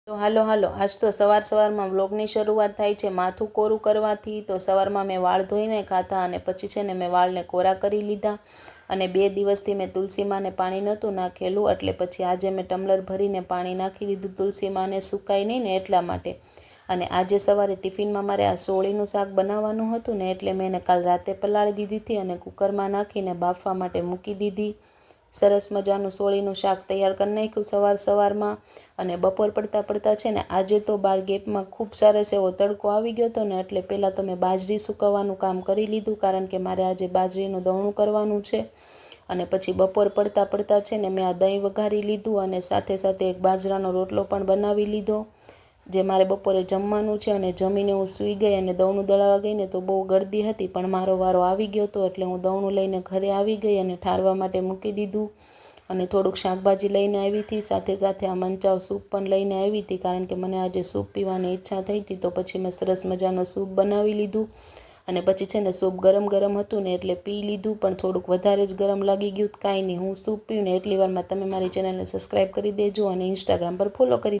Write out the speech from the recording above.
તો હાલો આજ તો સવારમાં વ્લોગની શરૂઆત થાય છે માથું કોરું કરવાથી। તો સવારમાં મેં વાળ ધોઈને ખાધા અને પછી છે ને મેં વાળને કોરા કરી લીધા અને 2 દિવસથી મેં તુલસી માને પાણી નહોતું નાખેલું, એટલે પછી આજે મેં ટમ્લર ભરીને પાણી નાખી દીધું તુલસી માને સુકાય નહીં ને એટલા માટે। અને આજે સવારે ટિફિનમાં મારે આ સોળીનું શાક બનાવવાનું હતું ને, એટલે મેં એને કાલ રાતે પલાળી દીધી હતી અને કુકરમાં નાખીને બાફવા માટે મૂકી દીધી। સરસ મજાનું સોળીનું શાક તૈયાર કરી નાખ્યું સવારમાં। અને બપોર પડતા છે ને આજે તો બાર ગેપમાં ખૂબ સરસ એવો તડકો આવી ગયો હતો ને, એટલે પહેલાં તો મેં બાજરી સૂકવવાનું કામ કરી લીધું, કારણ કે મારે આજે બાજરીનું દવણું કરવાનું છે। અને પછી બપોર પડતા છે ને મેં આ દહીં વઘારી લીધું અને સાથે સાથે એક બાજરાનો રોટલો પણ બનાવી લીધો, જે મારે બપોરે જમવાનું છે। અને જમીને હું સૂઈ ગઈ અને દવણું દળાવવા ગઈ ને તો બહુ ગળદી હતી, પણ મારો વારો આવી ગયો હતો એટલે હું દવણું લઈને ઘરે આવી ગઈ અને ઠારવા માટે મૂકી દીધું। અને થોડુંક શાકભાજી લઈને આવી હતી, સાથે સાથે આ મંચાવ સૂપ પણ લઈને આવી હતી, કારણ કે મને આજે સૂપ પીવાની ઈચ્છા થઈ હતી। તો પછી મેં સરસ મજાનો સૂપ બનાવી લીધું અને પછી છે ને સૂપ ગરમ હતું ને એટલે પી લીધું, પણ થોડુંક વધારે જ ગરમ લાગી ગયું। કાંઈ નહીં, હું સૂપ પીઉં ને એટલી વારમાં તમે મારી ચેનલને સબસ્ક્રાઈબ કરી દેજો અને ઇન્સ્ટાગ્રામ પર ફોલો કરી